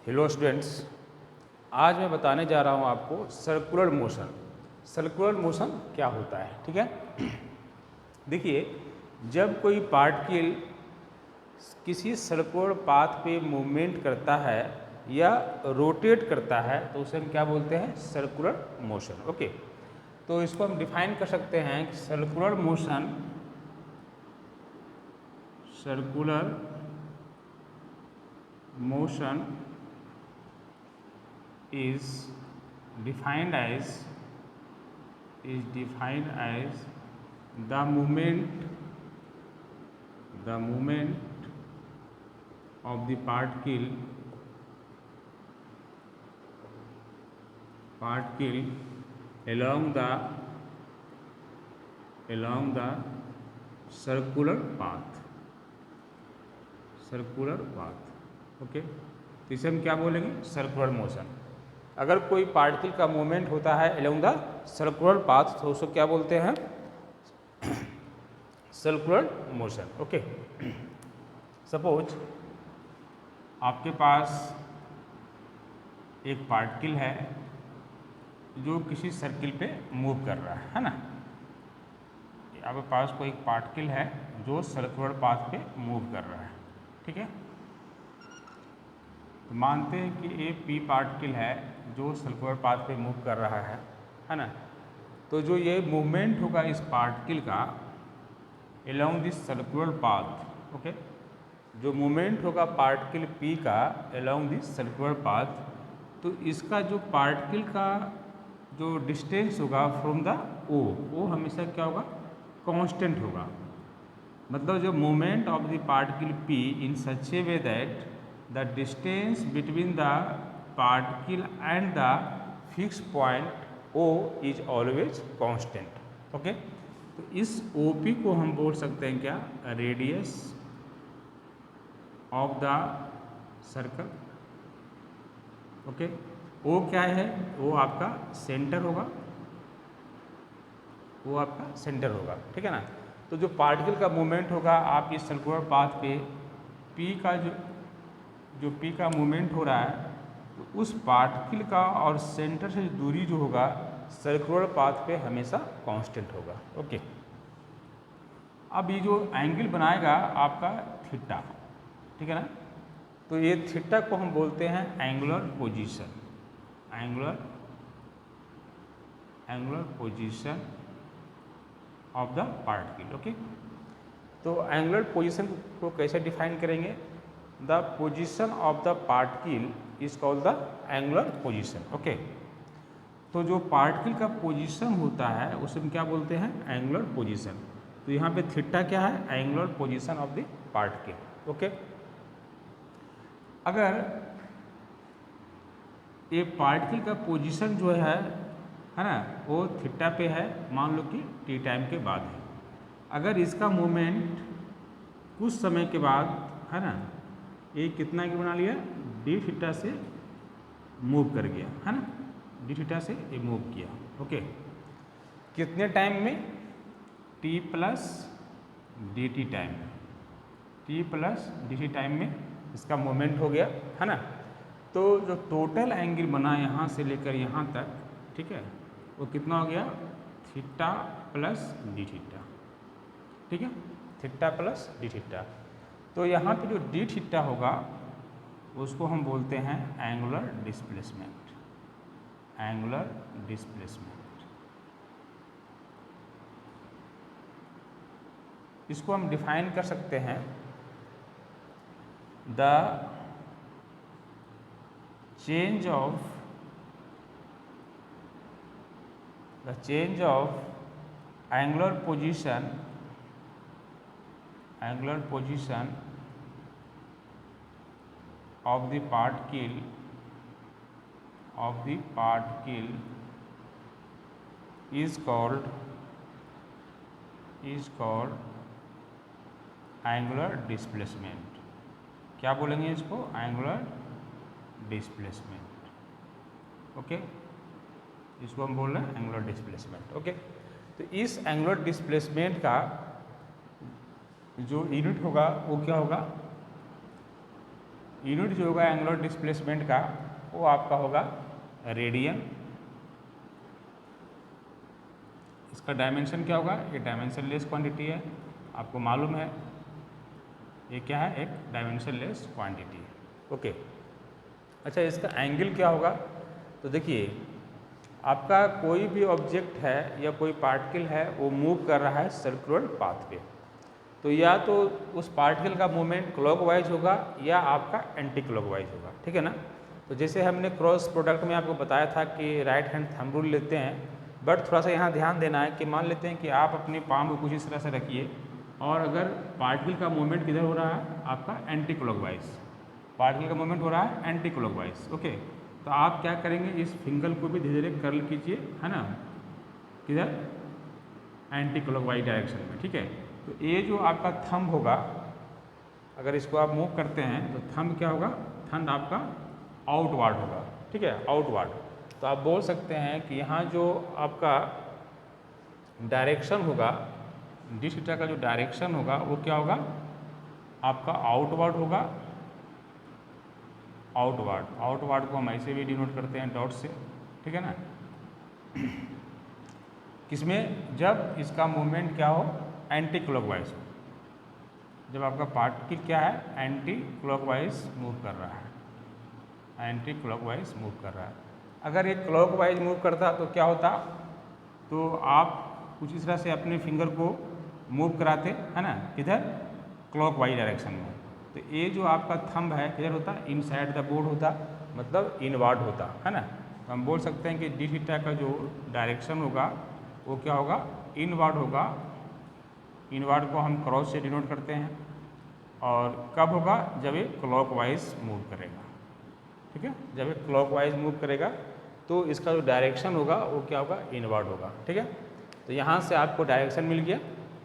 Hello students, आज मैं बताने जा रहा हूँ आपको सर्कुलर मोशन। सर्कुलर मोशन क्या होता है, ठीक है। देखिए, जब कोई पार्टिकल किसी सर्कुलर पाथ पे मूवमेंट करता है या रोटेट करता है तो उसे हम क्या बोलते हैं, सर्कुलर मोशन। ओके, तो इसको हम डिफाइन कर सकते हैं कि circular motion is defined as the movement of the particle along the circular path। Okay, तो इसे हम क्या बोलेंगे, सर्कुलर मोशन। अगर कोई पार्टिकल का मूवमेंट होता है अलोंग द सर्कुलर पाथ तो उसको क्या बोलते हैं, सर्कुलर मोशन। ओके, सपोज आपके पास एक पार्टिकल है जो किसी सर्किल पे मूव कर रहा है ना। आपके पास कोई एक पार्टिकल है जो सर्कुलर पाथ पे मूव कर रहा है, ठीक है। तो मानते हैं कि ये पी पार्टिकल है जो सर्कुलर पाथ पे मूव कर रहा है ना। तो जो ये मूवमेंट होगा इस पार्टिकल का along this circular path, okay, जो मूवमेंट होगा पार्टिकल पी का अलोंग दिस सर्कुलर पाथ, तो इसका जो पार्टिकल का जो डिस्टेंस होगा फ्रॉम द ओ, वो हमेशा क्या होगा, कांस्टेंट होगा। मतलब जो movement of the particle P in such A way that the distance between the particle and the fixed point O is always constant। Okay, तो इस OP को हम बोल सकते हैं क्या, radius of the circle. Okay, O क्या है, वो आपका सेंटर होगा, ठीक है ना। तो जो पार्टिकल का मूवमेंट होगा आप इस सर्कुलर पाथ पे P का जो P का मूवमेंट हो रहा है, तो उस पार्टिकल का और सेंटर से दूरी जो होगा सर्कुलर पाथ पे हमेशा कांस्टेंट होगा। ओके, अब ये जो एंगल बनाएगा आपका थीटा, ठीक है ना। तो ये थीटा को हम बोलते हैं angular position of the particle. Okay, तो एंगुलर पोजीशन को कैसे डिफाइन करेंगे, the position of the particle is called the angular position. Okay, तो जो पार्टिकल का पोजीशन होता है उसे हम क्या बोलते हैं, एंगुलर पोजीशन। तो यहाँ पे थीटा क्या है, angular position of the particle. Okay, अगर ये पार्टिकल का पोजीशन जो है ना, वो थीटा पे है, मान लो कि टी टाइम के बाद है। अगर इसका मूवमेंट कुछ समय के बाद है ना, ये कितना एंगल बना लिया, डी थीटा से मूव कर गया है ना, डी थीटा से ये मूव किया। ओके, कितने टाइम में, T plus D T time में इसका मूवमेंट हो गया है ना। तो जो टोटल एंगल बना यहाँ से लेकर यहाँ तक, ठीक है, वो कितना हो गया, थीटा प्लस डी थीटा, ठीक है, थीटा प्लस डी थीटा। तो यहाँ पे जो डी थीटा होगा उसको हम बोलते हैं एंगुलर डिस्प्लेसमेंट। इसको हम डिफाइन कर सकते हैं, the change of angular position of the particle is called angular displacement। क्या बोलेंगे इसको, एंगुलर डिस्प्लेसमेंट। ओके, इसको हम बोल रहे हैं एंगुलर डिस्प्लेसमेंट। ओके, तो इस एंगुलर डिस्प्लेसमेंट का जो यूनिट होगा वो क्या होगा, यूनिट जो होगा एंगुलर डिस्प्लेसमेंट का वो आपका होगा रेडियन। इसका डायमेंशन क्या होगा, ये डायमेंशन लेस क्वांटिटी है, आपको मालूम है ये क्या है, एक डायमेंशन लेस क्वांटिटी है। ओके, अच्छा इसका एंगल क्या होगा, तो देखिए आपका कोई भी ऑब्जेक्ट है या कोई पार्टिकल है वो मूव कर रहा है सर्कुलर पाथ पे, तो या तो उस पार्टिकल का मूवमेंट क्लॉकवाइज होगा या आपका एंटी क्लॉकवाइज होगा, ठीक है ना। तो जैसे हमने क्रॉस प्रोडक्ट में आपको बताया था कि राइट हैंड थंब रूल लेते हैं, बट थोड़ा सा यहाँ ध्यान देना है कि मान लेते हैं कि आप अपने पाम को कुछ इस तरह से रखिए और अगर पार्टिकल का मूवमेंट किधर हो रहा है, आपका एंटी क्लॉकवाइज, पार्टिकल का मूवमेंट हो रहा है एंटी क्लॉकवाइज। ओके, तो आप क्या करेंगे, इस फिंगर को भी धीरे धीरे कर्ल कीजिए, है ना, किधर, एंटी क्लॉकवाइज डायरेक्शन में, ठीक है। तो ये जो आपका थंब होगा, अगर इसको आप मूव करते हैं तो थंब क्या होगा, थंब आपका आउटवर्ड होगा, ठीक है, आउटवर्ड। तो आप बोल सकते हैं कि यहाँ जो आपका डायरेक्शन होगा, डी थीटा का जो डायरेक्शन होगा वो क्या होगा, आपका आउटवर्ड होगा, आउटवर्ड। आउटवर्ड को हम ऐसे भी डिनोट करते हैं डॉट से, ठीक है ना। किसमें, जब इसका मूवमेंट क्या हो, एंटी क्लॉकवाइज हो, जब आपका पार्टिकल क्या है, एंटी क्लॉकवाइज मूव कर रहा है, एंटी क्लॉकवाइज मूव कर रहा है। अगर ये क्लॉकवाइज मूव करता तो क्या होता, तो आप कुछ इस तरह से अपने फिंगर को मूव कराते, है ना, किधर, क्लॉकवाइज डायरेक्शन में। तो ये जो आपका थंब है किधर होता, इनसाइड द बोर्ड होता, मतलब इनवर्ड होता, है ना। तो हम बोल सकते हैं कि डी थीटा का जो डायरेक्शन होगा वो क्या होगा, इनवर्ड होगा। इनवर्ड को हम क्रॉस से डिनोट करते हैं, और कब होगा, जब ये क्लॉकवाइज मूव करेगा, ठीक है, जब ये क्लॉकवाइज मूव करेगा तो इसका जो डायरेक्शन होगा वो क्या होगा, इनवर्ड होगा, ठीक है। तो यहाँ से आपको डायरेक्शन मिल गया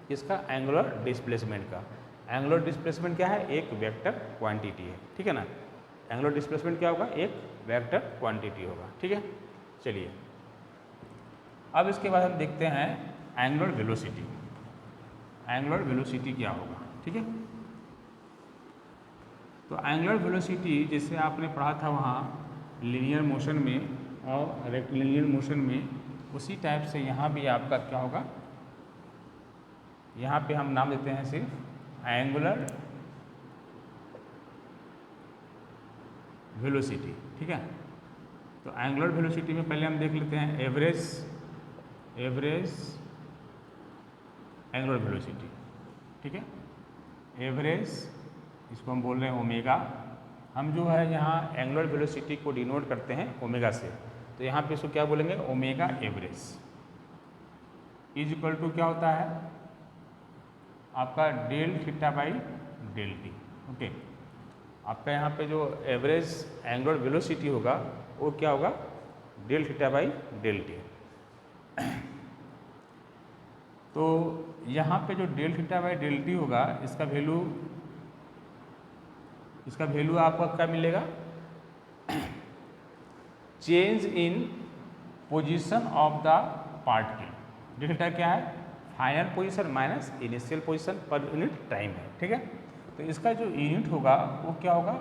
इसका एंगुलर डिस्प्लेसमेंट का। एंगुलर डिस्प्लेसमेंट क्या है, एक वेक्टर क्वांटिटी है, ठीक है ना। एंगुलर डिस्प्लेसमेंट क्या होगा, एक वेक्टर क्वांटिटी होगा, ठीक है। चलिए अब इसके बाद हम देखते हैं एंगुलर वेलोसिटी। एंगुलर वेलोसिटी क्या होगा, ठीक है। तो एंगुलर वेलोसिटी जैसे आपने पढ़ा था वहाँ लीनियर मोशन में और रेक्टिलिनियर मोशन में, उसी टाइप से यहाँ भी आपका क्या होगा, यहाँ पे हम नाम देते हैं सिर्फ एंगुलर वेलोसिटी, ठीक है। तो एंगुलर वेलोसिटी में पहले हम देख लेते हैं एवरेज एंगुलर वेलोसिटी, ठीक है। एवरेज, इसको हम बोल रहे हैं ओमेगा। हम जो है यहाँ एंगुलर वेलोसिटी को डिनोट करते हैं ओमेगा से, तो यहाँ पे इसको क्या बोलेंगे, omega average is equal to क्या होता है, आपका del theta by del T. Okay, आपका यहाँ पे जो एवरेज एंगुलर वेलोसिटी होगा वो क्या होगा, del theta by del T. तो यहाँ पे जो del theta by del T होगा, इसका वैल्यू आपका क्या मिलेगा, change in position of the particle. Del theta क्या है, final position minus initial position per unit time है, ठीक है। तो इसका जो यूनिट होगा वो क्या होगा,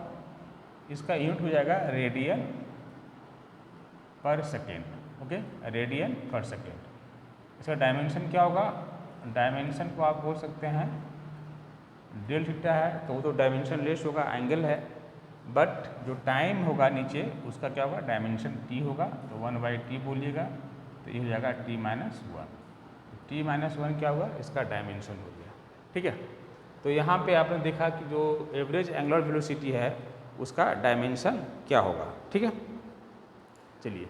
इसका यूनिट हो जाएगा रेडियन पर सेकेंड। ओके, रेडियन पर सेकेंड। इसका डायमेंशन क्या होगा, डायमेंशन को आप बोल सकते हैं डेल थीटा है तो वो तो डायमेंशन लेस होगा, एंगल है, बट जो टाइम होगा नीचे उसका क्या होगा, डायमेंशन टी होगा, तो 1/t बोलिएगा, तो ये हो जाएगा t माइनस 1। t माइनस 1 क्या हुआ, इसका डायमेंशन हो गया, ठीक है। तो यहाँ पे आपने देखा कि जो एवरेज एंगुलर वेलोसिटी है उसका डायमेंशन क्या होगा, ठीक है। चलिए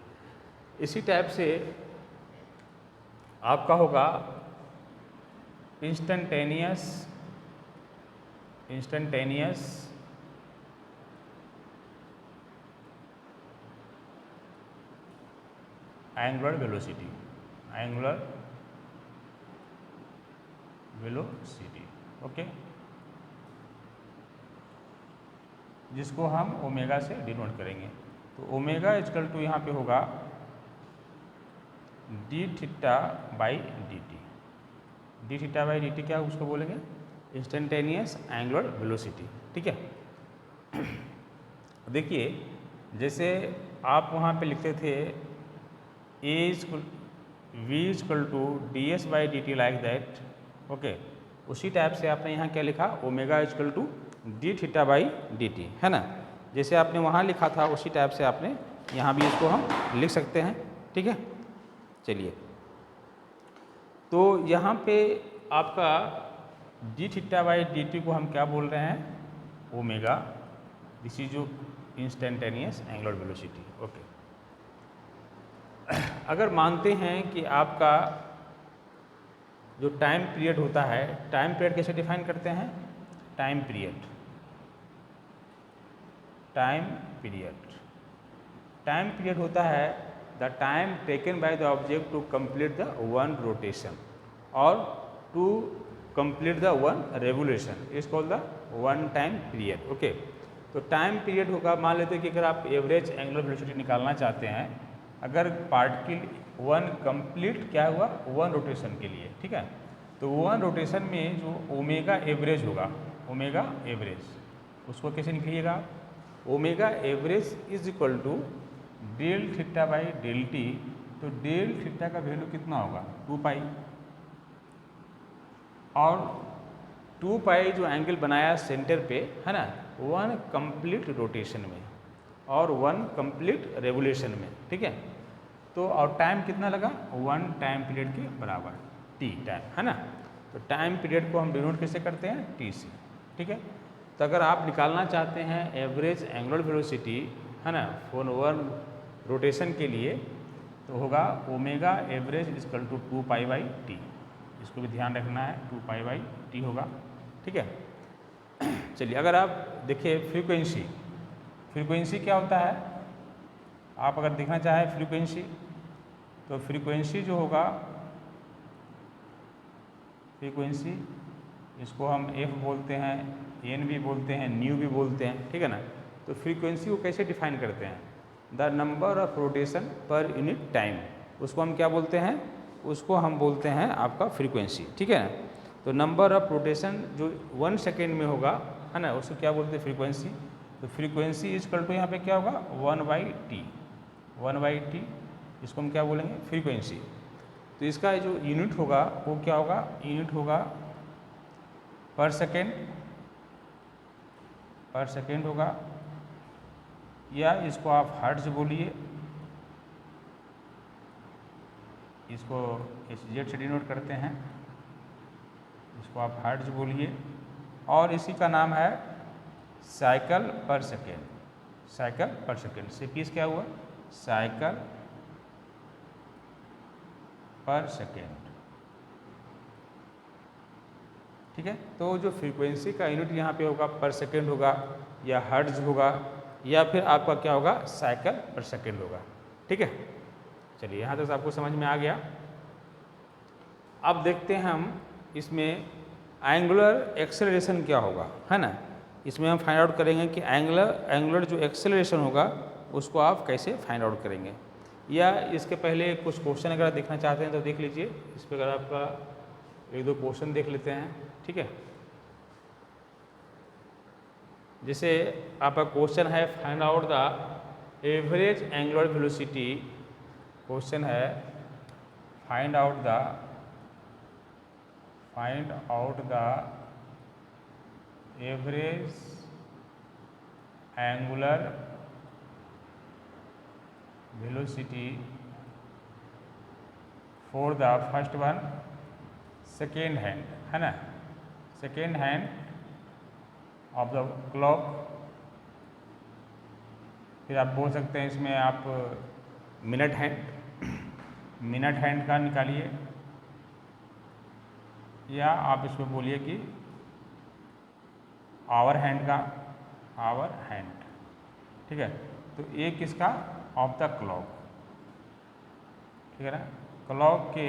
इसी टाइप से आपका होगा इंस्टेंटेनियस एंगुलर वेलोसिटी, ओके, जिसको हम ओमेगा से डिनोट करेंगे। तो ओमेगा इक्वल टू यहाँ पे होगा D theta by D T. D theta by D T क्या उसको बोलेंगे, इंस्टेंटेनियस एंगुलर वेलोसिटी, ठीक है। देखिए जैसे आप वहाँ पे लिखते थे V equal to D S by D T like that, okay, उसी टाइप से आपने यहाँ क्या लिखा, omega equal to D theta by D T, है ना। जैसे आपने वहाँ लिखा था उसी टाइप से आपने यहाँ भी इसको हम लिख सकते हैं, ठीक है। चलिए, तो यहाँ पे आपका D theta by D T को हम क्या बोल रहे हैं, ओमेगा, दिस इज जो इंस्टेंटेनियस एंगुलर वेलोसिटी, ओके। अगर मानते हैं कि आपका जो टाइम पीरियड होता है, टाइम पीरियड कैसे डिफाइन करते हैं, टाइम पीरियड होता है the time taken by the object to complete the one rotation और to complete the one revolution is called the one time period, okay. तो टाइम पीरियड होगा, मान लेते हैं कि अगर आप एवरेज एंगुलर वेलोसिटी निकालना चाहते हैं, अगर पार्टिकल वन कंप्लीट क्या हुआ, वन रोटेशन के लिए, ठीक है, तो वन रोटेशन में जो ओमेगा एवरेज होगा, ओमेगा एवरेज उसको कैसे निकलिएगा, omega average is equal to del theta by del T. तो डेल थीटा का वैल्यू कितना होगा, 2 पाई, और 2 पाई जो एंगल बनाया सेंटर पे, है ना, वन कंप्लीट रोटेशन में और वन कंप्लीट रेवोल्यूशन में, ठीक है। तो और टाइम कितना लगा, 1 टाइम पीरियड के बराबर, टी टाइम, है ना। तो टाइम पीरियड को हम डिनोट कैसे करते हैं, टी से, ठीक है। तो अगर आप निकालना चाहते हैं एवरेज एंगुलर वेलोसिटी, है ना, फॉर वन रोटेशन के लिए, तो होगा omega average equal to 2 pi by T, इसको भी ध्यान रखना है, 2 पाई बाई टी होगा, ठीक है। चलिए, अगर आप देखिए फ्रीक्वेंसी क्या होता है, आप अगर देखना चाहें फ्रीक्वेंसी, तो फ्रीक्वेंसी जो होगा, फ्रीक्वेंसी इसको हम एफ बोलते हैं, एन भी बोलते हैं, न्यू भी बोलते हैं, ठीक है ना। तो फ्रीक्वेंसी को कैसे डिफाइन करते हैं, द नंबर ऑफ रोटेशन पर यूनिट टाइम, उसको हम क्या बोलते हैं, उसको हम बोलते हैं आपका फ्रीक्वेंसी, ठीक है ना। तो नंबर ऑफ रोटेशन जो 1 सेकेंड में होगा, है ना, उसको क्या बोलते हैं, फ्रीक्वेंसी। तो फ्रीक्वेंसी इक्वल टू यहाँ पे क्या होगा, 1/t, इसको हम क्या बोलेंगे, फ्रीक्वेंसी। तो इसका जो यूनिट होगा वो क्या होगा, यूनिट होगा पर सेकेंड होगा, या इसको आप हर्ट्ज बोलिए, इसको जेड से डिनोट करते हैं, इसको आप हर्ट्ज बोलिए, और इसी का नाम है साइकिल पर सेकेंड से पीस क्या हुआ, साइकिल पर सेकेंड, ठीक है। तो जो फ्रीक्वेंसी का यूनिट यहाँ पे होगा पर सेकेंड होगा, या हर्ट्ज होगा, या फिर आपका क्या होगा, साइकिल पर सेकेंड होगा, ठीक है। चलिए, यहाँ तक आपको समझ में आ गया। अब देखते हैं हम इसमें एंगुलर एक्सेलरेशन क्या होगा, है ना। इसमें हम फाइंड आउट करेंगे कि एंगुलर जो एक्सेलरेशन होगा उसको आप कैसे फाइंड आउट करेंगे, या इसके पहले कुछ क्वेश्चन अगर आप देखना चाहते हैं तो देख लीजिए। इस पर अगर आपका 1-2 क्वेश्चन देख लेते हैं, ठीक है। जैसे आपका क्वेश्चन है find out the average angular velocity, question है find out the average angular velocity for the first one second hand, है ना, second hand of the clock. फिर आप बोल सकते हैं इसमें आप मिनट हैंड का निकालिए, या आप इसमें बोलिए कि आवर हैंड, ठीक है। तो एक किसका, ऑफ द क्लॉक, ठीक है ना। क्लॉक के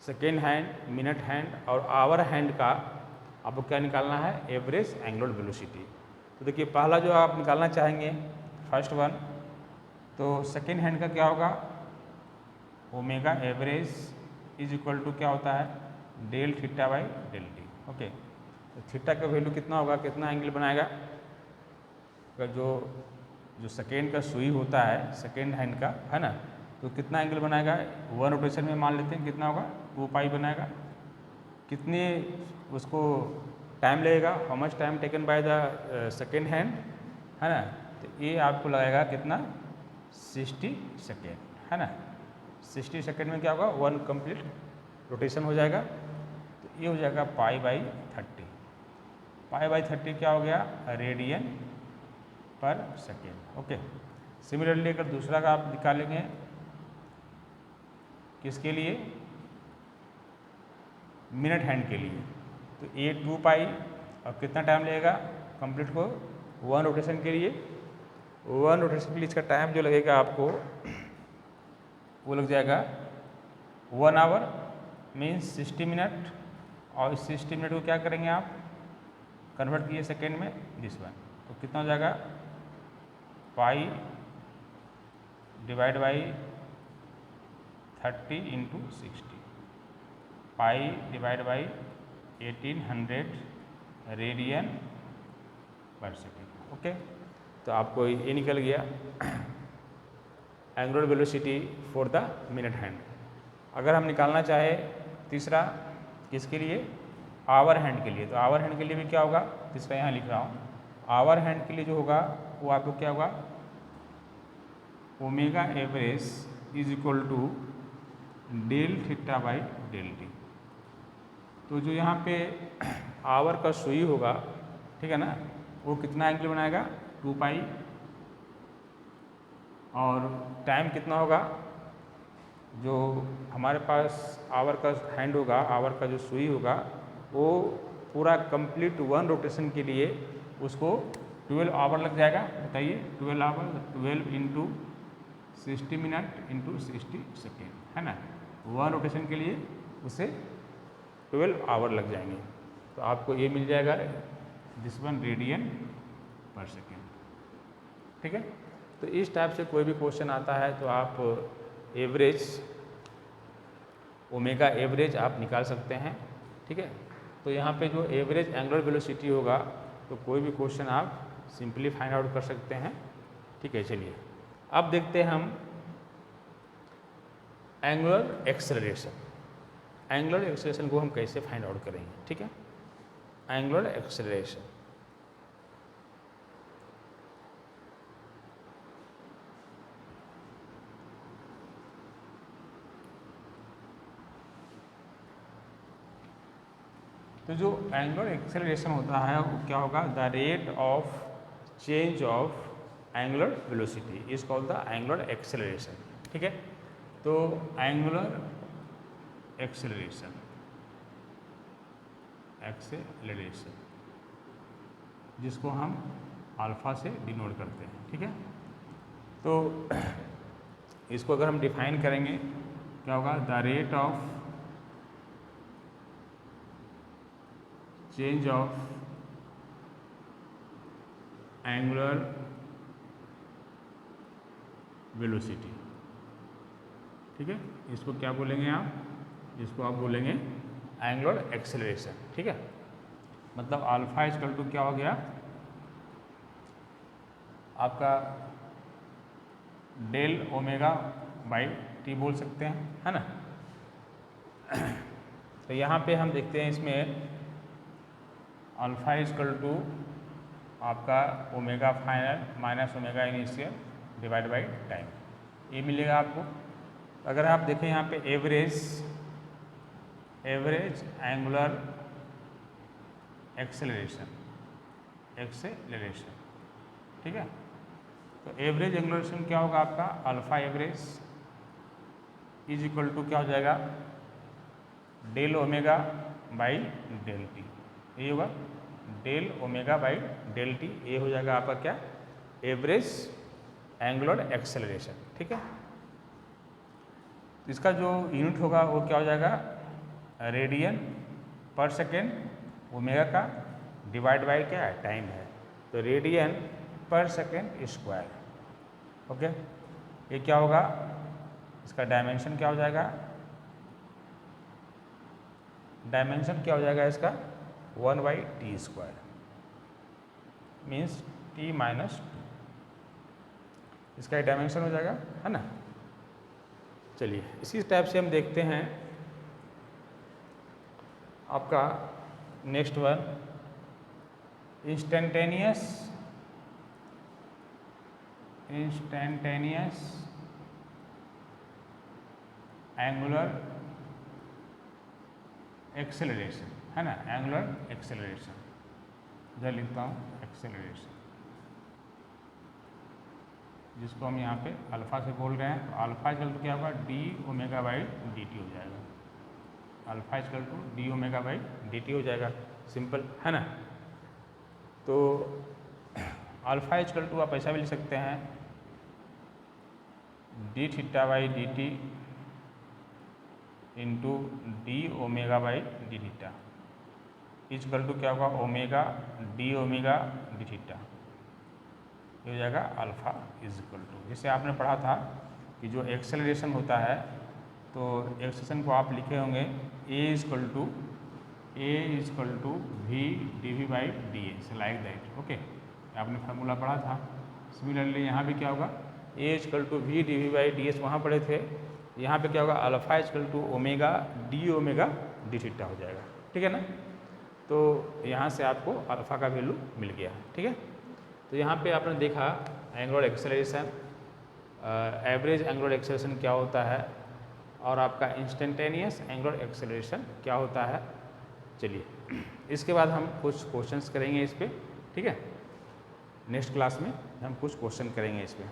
सेकेंड हैंड, मिनट हैंड और आवर हैंड का आपको क्या निकालना है, एवरेज एंगुलर वेलोसिटी। तो देखिए, पहला जो आप निकालना चाहेंगे फर्स्ट वन, तो सेकेंड हैंड का क्या होगा, omega average is equal to क्या होता है, del theta by del T, okay. तो थीटा का वैल्यू कितना होगा, कितना एंगल बनाएगा, का जो सेकेंड का सुई होता है सेकेंड हैंड का, है ना, तो कितना एंगल बनाएगा, वन रोटेशन में मान लेते हैं कितना होगा, 2 पाई बनाएगा। कितने उसको टाइम लगेगा, how much time taken by the second hand, है ना, तो ये आपको लगेगा कितना, 60 सेकेंड, है ना। 60 सेकेंड में क्या होगा, 1 कंप्लीट रोटेशन हो जाएगा। तो ये हो जाएगा पाई बाई 30। पाई बाई 30 क्या हो गया, रेडियन पर सेकेंड। ओके, सिमिलरली अगर दूसरा का आप निकालेंगे, किसके लिए, मिनट हैंड के लिए, तो ये 2 पाई और कितना टाइम लगेगा कंप्लीट को, 1 रोटेशन के लिए। 1 रोटेशन के लिए इसका टाइम जो लगेगा आपको वो लग जाएगा 1 आवर मीन्स 60 मिनट। और इस 60 मिनट को क्या करेंगे आप, कन्वर्ट कीजिए सेकेंड में, दिस वन, तो कितना हो जाएगा, pi divide by 30 into 60, pi divide by 1800 radian पर सेकेंड। ओके, तो आपको ये निकल गया angular velocity for the minute hand. अगर हम निकालना चाहे तीसरा, किसके लिए, आवर हैंड के लिए, तो आवर हैंड के लिए भी क्या होगा, तीसरा यहाँ लिख रहा हूँ, आवर हैंड के लिए जो होगा वो आपको क्या होगा, omega average is equal to del theta by del T. तो जो यहाँ पे आवर का सुई होगा, ठीक है ना, वो कितना एंगल बनाएगा, 2 पाई, और टाइम कितना होगा, जो हमारे पास आवर का हैंड होगा, आवर का जो सुई होगा, वो पूरा कंप्लीट 1 रोटेशन के लिए उसको 12 आवर लग जाएगा। बताइए, 12 hour, 12 into 60 minute into 60 second, है ना, 1 रोटेशन के लिए उसे 12 आवर लग जाएंगे। तो आपको ये मिल जाएगा दिस वन रेडियन पर सेकेंड। ठीक है, तो इस टाइप से कोई भी क्वेश्चन आता है तो आप एवरेज, ओमेगा एवरेज आप निकाल सकते हैं। ठीक है, तो यहाँ पे जो एवरेज एंगुलर वेलोसिटी होगा तो कोई भी क्वेश्चन आप सिंपली फाइंड आउट कर सकते हैं। ठीक है, चलिए अब देखते हैं हम एंगुलर एक्सेलरेशन। एंगुलर एक्सेलरेशन को हम कैसे फाइंड आउट करेंगे। ठीक है, एंगुलर एक्सेलरेशन, तो जो एंगुलर एक्सेलरेशन होता है वो क्या होगा, the rate of change of angular velocity is called the angular acceleration. ठीक है, तो एंगुलर एक्सेलरेशन, एक्सेलरेशन जिसको हम अल्फा से डिनोट करते हैं। ठीक है, तो इसको अगर हम डिफाइन करेंगे क्या होगा, the rate of change of angular velocity. ठीक है, इसको क्या बोलेंगे आप, इसको आप बोलेंगे एंगुलर एक्सेलरेशन। ठीक है, मतलब अल्फा इक्वल टू क्या हो गया आपका डेल ओमेगा बाई टी बोल सकते हैं, है ना। तो यहाँ पे हम देखते हैं इसमें अल्फा इक्वल टू आपका omega final minus omega initial divide by time, ये मिलेगा आपको। अगर आप देखें यहाँ पे एवरेज एंगुलर एक्सेलरेशन, ठीक है, तो एवरेज एंगुलरेशन क्या होगा आपका, alpha average is equal to क्या हो जाएगा, del omega by del T, ये होगा del omega by del T, ये हो जाएगा आपका क्या, एवरेज एंगुलर एक्सेलरेशन। ठीक है, इसका जो यूनिट होगा वो क्या हो जाएगा, रेडियन पर सेकेंड, ओमेगा का डिवाइड बाई क्या है, टाइम है, तो रेडियन पर सेकेंड स्क्वायर। ओके, ये क्या होगा, इसका डायमेंशन क्या हो जाएगा, डायमेंशन क्या हो जाएगा इसका 1/t² मीन्स t माइनस 2, इसका एक डायमेंशन हो जाएगा, है ना। चलिए इसी टाइप से हम देखते हैं आपका next one, instantaneous angular acceleration, है ना, एंगुलर एक्सेलरेशन, इधर लिखता हूँ एक्सेलरेशन, जिसको हम यहाँ पे अल्फा से बोल रहे हैं। तो अल्फा इक्वल टू क्या होगा, D omega by D T हो जाएगा, alpha equal to D omega by D T हो जाएगा, सिंपल, है ना। तो अल्फा इक्वल टू आप ऐसा भी लिख सकते हैं, D theta by D T into D omega by D theta equal to क्या होगा, ओमेगा डी थीटा, ये हो जाएगा अल्फा इज इक्वल टू। जैसे आपने पढ़ा था कि जो एक्सेलरेशन होता है तो एक्सेलरेशन को आप लिखे होंगे A equal to V D V by D A, like that, okay, आपने फार्मूला पढ़ा था। सिमिलरली यहाँ भी क्या होगा, A equal to V D V by D S वहाँ पढ़े थे, यहाँ पे क्या होगा, alpha equal to omega D theta हो जाएगा, ठीक है ना। तो यहाँ से आपको अल्फा का वैल्यू मिल गया, ठीक है। तो यहाँ पे आपने देखा angular acceleration, average angular acceleration क्या होता है और आपका इंस्टेंटेनियस एंगुलर एक्सेलरेशन क्या होता है। चलिए इसके बाद हम कुछ क्वेश्चंस करेंगे इस पे, ठीक है। नेक्स्ट क्लास में हम कुछ क्वेश्चन करेंगे इस पे।